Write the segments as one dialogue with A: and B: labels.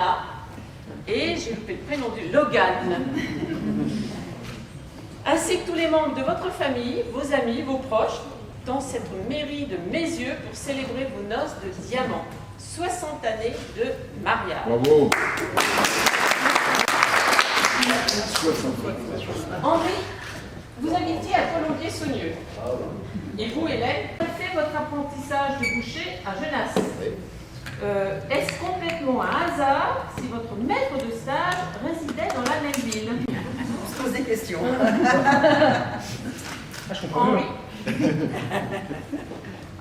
A: Anna et j'ai loupé le prénom du Logan. Ainsi que tous les membres de votre famille, vos amis, vos proches, dans cette mairie de Mézieux pour célébrer vos noces de diamant. 60 années de mariage.
B: Bravo.
A: Henri, vous habitiez à Colombier-Saunieux. Et vous, Hélène, vous avez fait votre apprentissage de boucher à Genasse. Est-ce complètement un hasard si votre maître de stage résidait dans la même ville?
C: On se pose des questions.
B: Je comprends
A: Henri.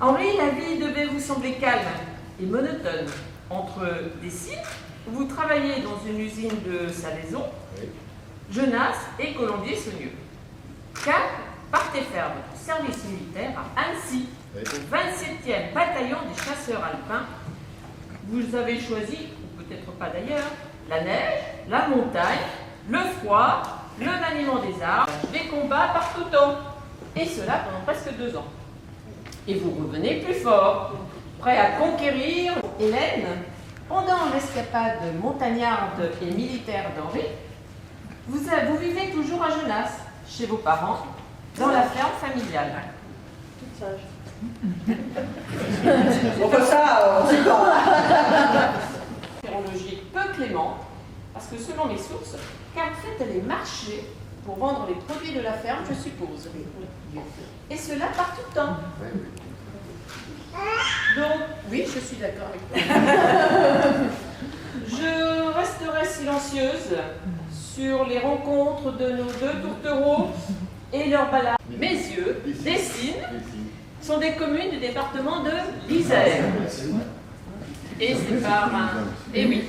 A: Henri, la vie devait vous sembler calme et monotone. Entre des sites où vous travaillez dans une usine de salaison, Genasse et Colombier-Saunieux. Cap partez faire votre service militaire à Annecy, au 27e bataillon des chasseurs alpins. Vous avez choisi, ou peut-être pas d'ailleurs, la neige, la montagne, le froid, le maniement des armes, les combats par tout temps. Et cela pendant presque 2 ans. Et vous revenez plus fort, prêt à conquérir. Hélène, pendant l'escapade montagnarde et militaire d'Henri, vous vivez toujours à Genasse, chez vos parents, dans la ferme familiale. Toute sage.
C: Bon, comme ça, on sait pas.
A: Météorologique peu clément, parce que selon les sources, car fait-elle marcher pour vendre les produits de la ferme, je suppose. Et cela par tout temps. Donc, oui, je suis d'accord avec toi. Je resterai silencieuse sur les rencontres de nos 2 tourtereaux et leurs balades. Mézieux, Dessines sont des communes du département de l'Isère. Et c'est par un... Eh oui,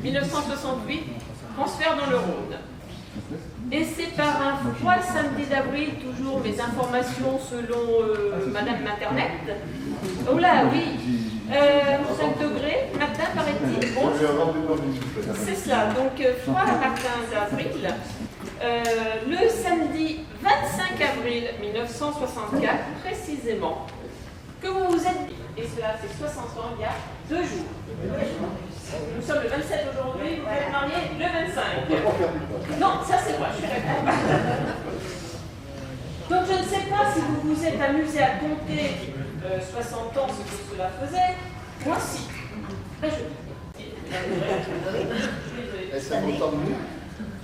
A: 1968, transfert dans le Rhône. Et c'est par un froid samedi d'avril, toujours mes informations selon Madame Internet. Oh là, oui, 5 degrés, matin paraît-il. Bon, c'est cela, donc froid matin d'avril. Le samedi 25 avril 1964, précisément, que vous vous êtes... Et cela fait 60 ans, il y a 2 jours. Nous sommes le 27 aujourd'hui, vous êtes mariés le 25. Non, ça c'est moi, je suis d'accord. Donc je ne sais pas si vous vous êtes amusé à compter 60 ans ce que cela faisait. Moi si.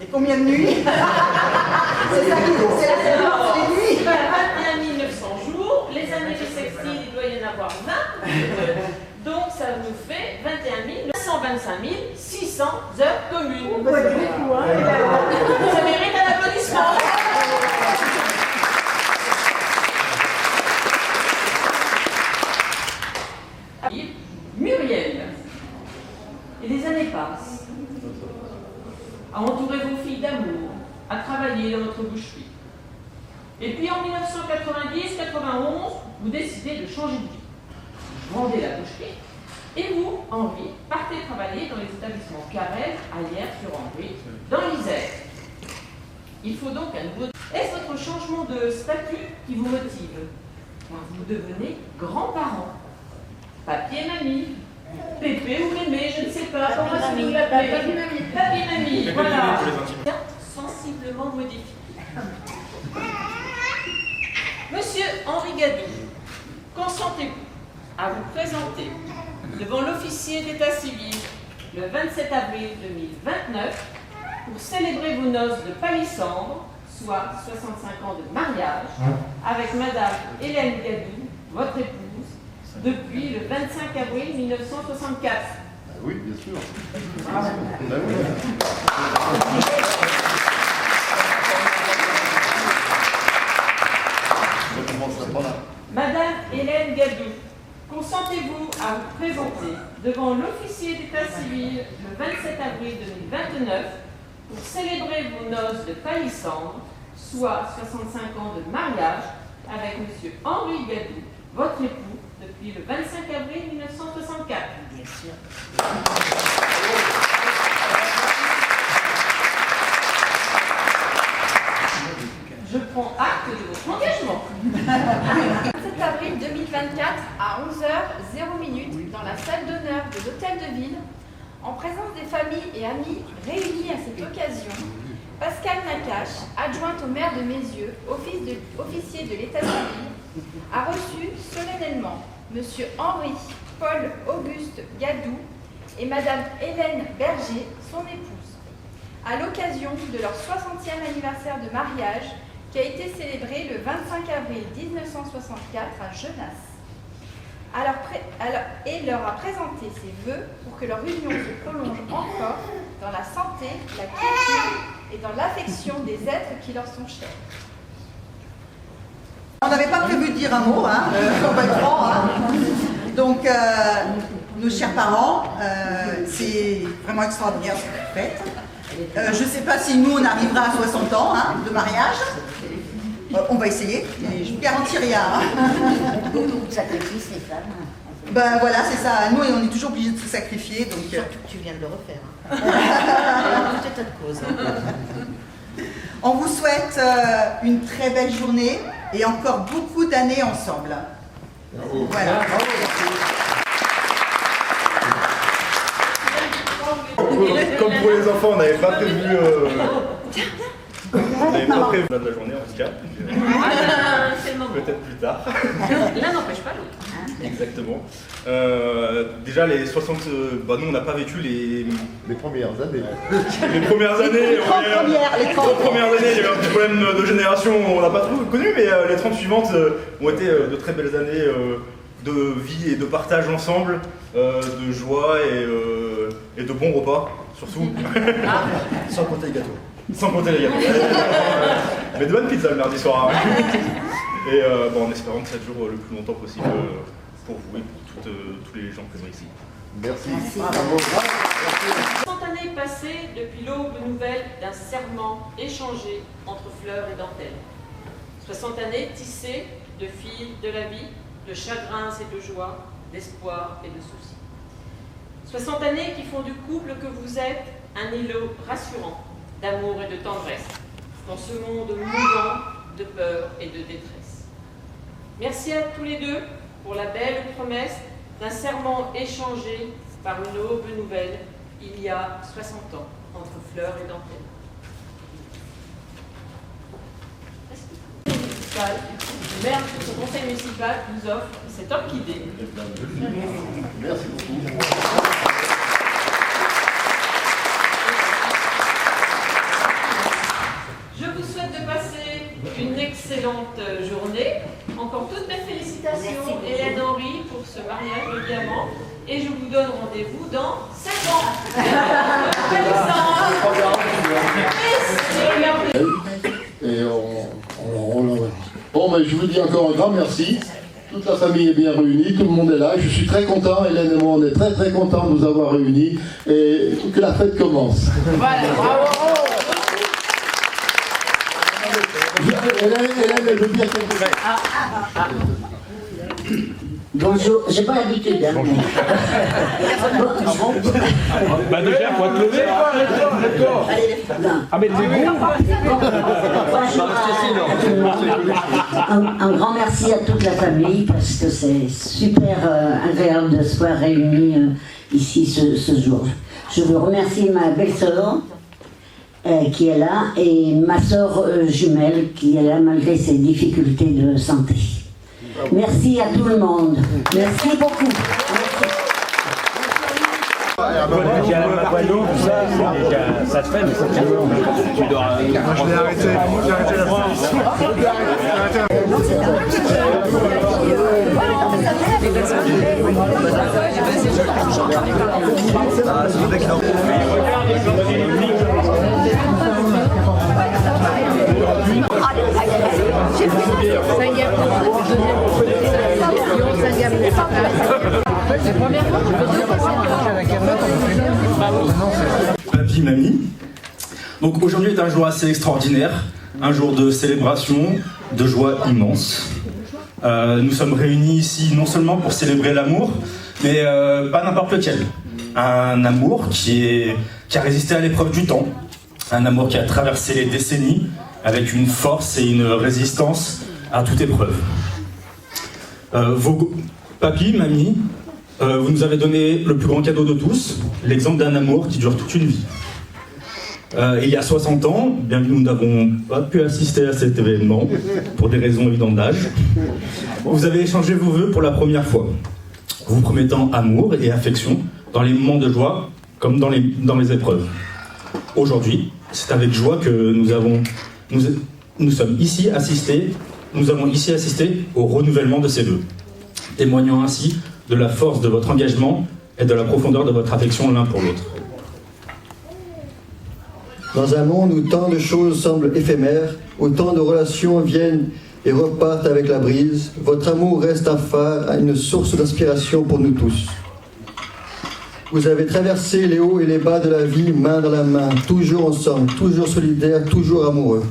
C: Et combien de nuits? C'est ça qui c'est les nuits.
A: 21 900 jours, les années bissextiles, il doit y en avoir 20. Donc ça nous fait 21 925 600 heures communes. Ça mérite un applaudissement. Muriel. Et les années passent. À entourer vos filles d'amour, à travailler dans votre boucherie. Et puis en 1990-91, vous décidez de changer de vie. Vous vendez la boucherie et vous, Henri, partez travailler dans les établissements Carrel, Alières-sur-Henri, dans l'Isère. Il faut donc un nouveau... Est-ce votre changement de statut qui vous motive? Vous devenez grands-parents. Papy et mamie, Pépé ou Mémé, je ne sais pas. Comment est-ce que vous l'appelez? Papy et mamie, voilà. Sensiblement modifié. Monsieur Henri Gadou, consentez-vous à vous présenter devant l'officier d'état civil le 27 avril 2029 pour célébrer vos noces de palissandre, soit 65 ans de mariage, avec Madame Hélène Gadou, votre épouse, depuis le 25 avril 1964.
B: Oui, bien sûr.
A: Madame Hélène Gadou, consentez-vous à vous présenter devant l'officier d'état civil le 27 avril 2029 pour célébrer vos noces de palissandre, soit 65 ans de mariage, avec Monsieur Henri Gadou, votre époux, depuis le 25 avril 1964. Bien sûr. Je prends acte de votre engagement.
D: 7 avril 2024 à 11h00 dans la salle d'honneur de l'Hôtel de Ville, en présence des familles famille et amis réunis à cette occasion, Pascal Nakache, adjointe au maire de Mézieux, officier de l'état civil, a reçu solennellement M. Henri Paul Auguste Gadou et Mme Hélène Berger, son épouse, à l'occasion de leur 60e anniversaire de mariage qui a été célébré le 25 avril 1964 à Genasse. Et leur a présenté ses vœux pour que leur union se prolonge encore dans la santé, la culture et dans l'affection des êtres qui leur sont chers.
C: On n'avait pas prévu de dire un mot, hein, on va être franc, hein. Donc, nos chers parents, c'est vraiment extraordinaire ce que vous faites. Je ne sais pas si nous, on arrivera à 60 ans hein, de mariage. On va essayer, mais je ne vous garantis rien.
B: Beaucoup de sacrifices, les femmes.
C: Ben voilà, c'est ça. Nous, on est toujours obligés de se sacrifier. Donc,
B: surtout que tu viens de le refaire. Alors, tout est de cause.
C: On vous souhaite une très belle journée et encore beaucoup d'années ensemble.
E: Bravo.
C: Voilà.
E: Comme pour les enfants, on n'avait pas prévu. On n'avait pas prévu de la journée en tout cas.
A: C'est le moment.
E: Peut-être plus tard.
A: L'un n'empêche pas l'autre.
E: Exactement. Déjà les 60. Nous on n'a pas vécu
F: Les premières années.
E: les premières années.
C: Les 30 premières, les 30
E: premières années, il y avait un petit problème de génération, on n'a pas trop connu, mais les 30 suivantes ont été de très belles années de vie et de partage ensemble, de joie et de bons repas, surtout.
F: Sans compter les gâteaux.
E: Sans compter les gâteaux. Mais de bonnes pizzas le mardi soir. Et en espérant que ça dure le plus longtemps possible pour vous et pour tous les gens présents ici.
F: Merci.
B: Bravo.
A: 60 années passées depuis l'aube nouvelle d'un serment échangé entre fleurs et dentelles. 60 années tissées de fils de la vie, de chagrins et de joie, d'espoir et de soucis. 60 années qui font du couple que vous êtes un îlot rassurant d'amour et de tendresse dans ce monde mouvant de peur et de détresse. Merci à tous les deux pour la belle promesse d'un serment échangé par une aube nouvelle il y a 60 ans entre fleurs et dentelles. Le maire de ce conseil municipal vous offre cette orchidée.
F: Merci beaucoup.
A: Je vous souhaite de passer une excellente journée. Encore toutes mes félicitations, Hélène Henry, pour ce mariage de diamant. Et je vous donne rendez-vous dans 5 ans.
F: Et Bon, mais je vous dis encore un grand merci. Toute la famille est bien réunie, tout le monde est là. Je suis très content, Hélène et moi, on est très très contents de vous avoir réunis et que la fête commence.
A: Voilà, bravo.
F: Hélène, elle veut dire quelque chose.
B: Bonjour, j'ai pas l'habitude. Hein,
G: Bah déjà, faut te lever. Ah mais c'est bon.
B: un grand merci à toute la famille parce que c'est super agréable de se voir réunis ici ce jour. Je veux remercier ma belle-sœur qui est là et ma sœur jumelle qui est là malgré ses difficultés de santé. Merci à tout le monde. Merci beaucoup.
G: J'ai la Maguano, tout ça, c'est déjà, ça se fait, mais c'est tu dois.
E: Moi je l'ai arrêté.
H: Papy, mamie. Donc aujourd'hui est un jour assez extraordinaire, un jour de célébration, de joie immense. Nous sommes réunis ici non seulement pour célébrer l'amour, mais pas n'importe lequel. Un amour qui a résisté à l'épreuve du temps, un amour qui a traversé les décennies avec une force et une résistance à toute épreuve. Papy, mamie, Vous nous avez donné le plus grand cadeau de tous, l'exemple d'un amour qui dure toute une vie. Il y a 60 ans, bien que nous n'avons pas pu assister à cet événement, pour des raisons évidentes d'âge, vous avez échangé vos vœux pour la première fois, vous promettant amour et affection dans les moments de joie comme dans les épreuves. Aujourd'hui, c'est avec joie que nous avons ici assisté au renouvellement de ces vœux, témoignant ainsi de la force de votre engagement et de la profondeur de votre affection l'un pour l'autre.
I: Dans un monde où tant de choses semblent éphémères, où tant de relations viennent et repartent avec la brise, votre amour reste un phare, une source d'inspiration pour nous tous. Vous avez traversé les hauts et les bas de la vie, main dans la main, toujours ensemble, toujours solidaires, toujours amoureux.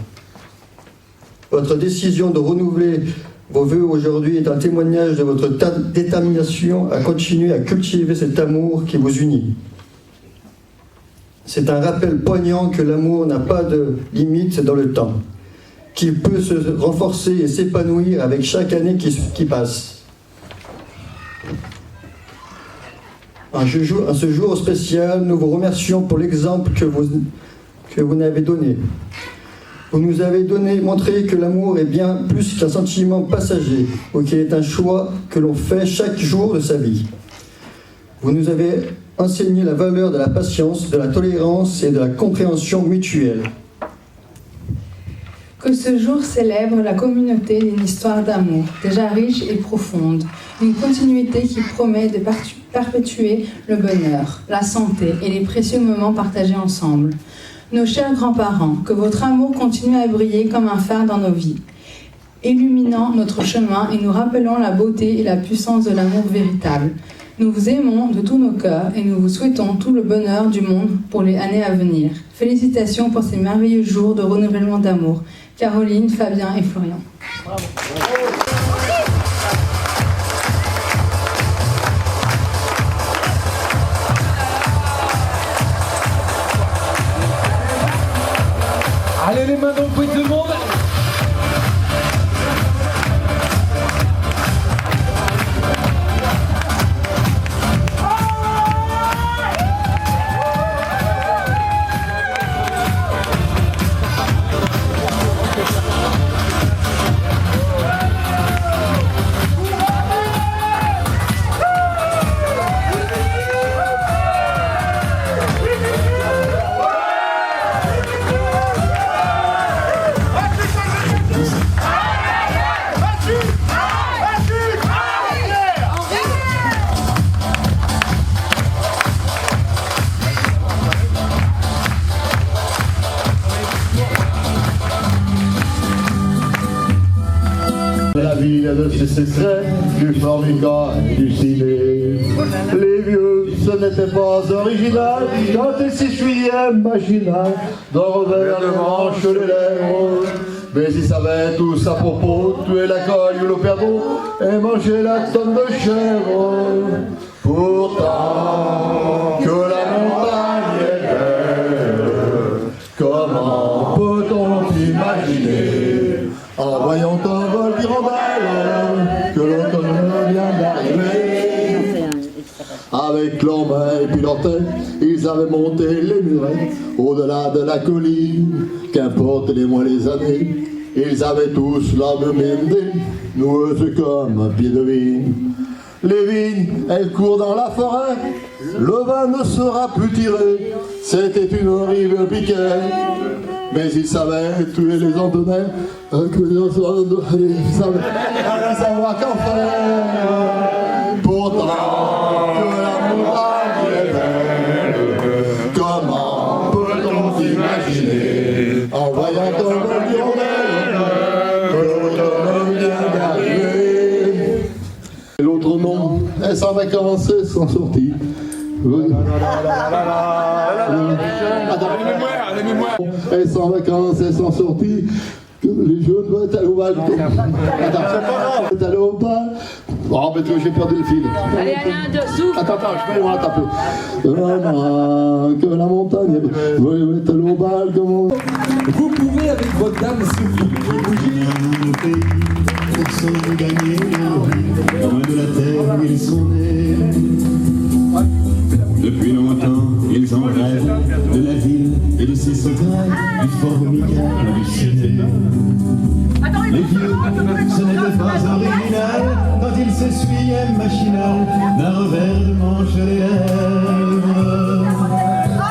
I: Votre décision de renouveler vos vœux aujourd'hui est un témoignage de votre détermination à continuer à cultiver cet amour qui vous unit. C'est un rappel poignant que l'amour n'a pas de limite dans le temps, qu'il peut se renforcer et s'épanouir avec chaque année qui passe. En ce jour spécial, nous vous remercions pour l'exemple que vous nous avez donné. Vous nous avez montré que l'amour est bien plus qu'un sentiment passager, ou qu'il est un choix que l'on fait chaque jour de sa vie. Vous nous avez enseigné la valeur de la patience, de la tolérance et de la compréhension mutuelle.
J: Que ce jour célèbre la communauté d'une histoire d'amour, déjà riche et profonde, une continuité qui promet de perpétuer le bonheur, la santé et les précieux moments partagés ensemble. Nos chers grands-parents, que votre amour continue à briller comme un phare dans nos vies, illuminant notre chemin et nous rappelant la beauté et la puissance de l'amour véritable. Nous vous aimons de tous nos cœurs et nous vous souhaitons tout le bonheur du monde pour les années à venir. Félicitations pour ces merveilleux jours de renouvellement d'amour. Caroline, Fabien et Florian. Bravo.
K: Allez, les mains dans le bruit de tout le monde.
F: La ville de ses secrets, du formica et du ciné. Les vieux, ce n'était pas original, quand ils s'essuyaient machinal, d'en revers le manche les lèvres. Mais ils savaient tous à propos, tuer la cogne ou le perdreau, et manger la tonne de chèvre. Pourtant, que la montagne est belle, comment peut-on imaginer, en voyant un vol d'hirondelle, que l'automne vient d'arriver. Avec leurs mains et puis leurs têtes, ils avaient monté les murets, au-delà de la colline, qu'importe les mois, les années, ils avaient tous la même idée, noueuse comme un pied de vigne. Les vignes, elles courent dans la forêt, le vin ne sera plus tiré, c'était une horrible piquet. Mais ils savaient tuer les Antonais, ils savaient savoir qu'en faire. Pourtant, que la montagne est belle, comment peut-on imaginer, en voyant un hirondelle, que l'automne vient d'arriver. Et l'autre nom, elles s'en vacances, sont sorties. Elles sont en vacances, elles sont sorties. Les jeunes doivent être allés au bal. Attends, aller au bal. Oh, mais tu vois, j'ai perdu le fil.
A: Allez, Alain, souffle.
F: Attends, je peux aller taper. Que la montagne, vous êtes allé au bal, comment.
K: Vous pouvez, avec votre dame,
L: Pour se gagner, loin de la terre où ils sont nés. de la ville et de ses sauterelles, du formidable du ciné. Les vieux, ce n'était pas original quand ils s'essuyaient machinal d'un revers de manche les lèvres.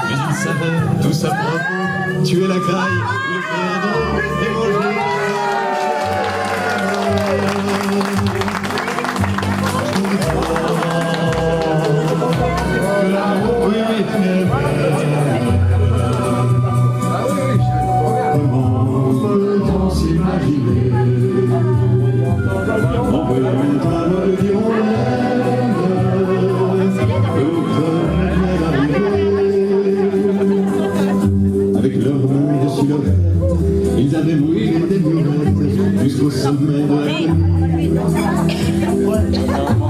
L: Mais ils savaient tous à propos tuer la graille, le faire d'eau et manger. Comment peut-on s'imaginer? On peut mettre un vol d'hirondelle avec leurs mains dessus leur tête, ils avaient brûlé des murettes jusqu'au sommet de la colline.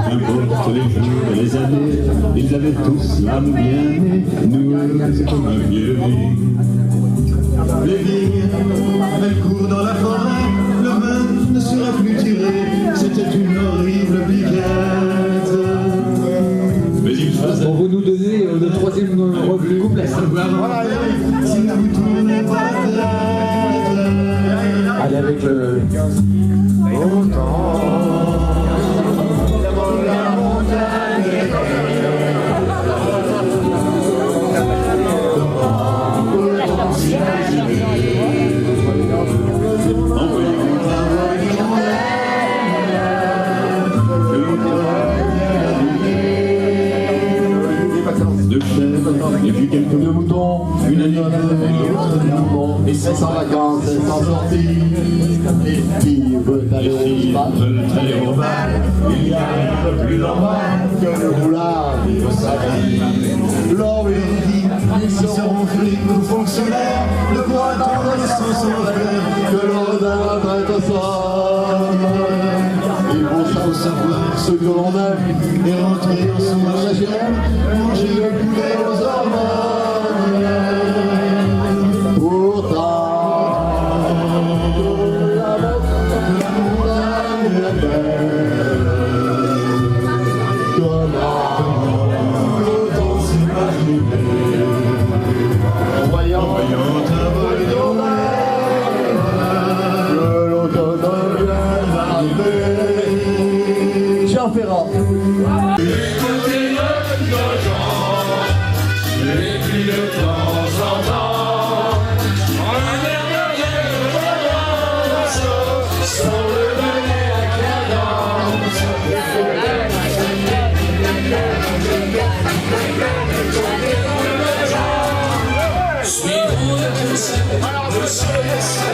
L: Qu'importe les jours et les années, ils avaient tous l'âme bien née, nouée comme un vieux lit. Les vignes, elles courent dans la forêt, le vin ne sera plus tiré, c'était une horrible piquette. Mais il faisait...
K: On va nous donner le troisième couplet.
L: Voilà, si vous tournez pas la tête.
K: Allez avec le...
L: Et puis quelques de moutons, une année et l'autre de moutons, et 500 vacances, 500 sorties. Les filles veulent aller au bal, il y a rien de plus normal que le boulard vivre sa vie. L'or et dit, ils seront flics ou fonctionnaires, le poids attendre sans son frère, que l'on d'un prête au sort. Il faut savoir ce que l'on aime et rentrer en son HLM, manger le poulet aux hormones. Pourtant, la montagne est belle. Comment peut-on s'imaginer en voyant un vol d'hirondelle que l'automne vient d'arriver? Jean Ferrand.
M: Écoutez nos gens, et puis de temps en temps, on derrière le romance, sans le donner à cadence. Suivons le conseil de ce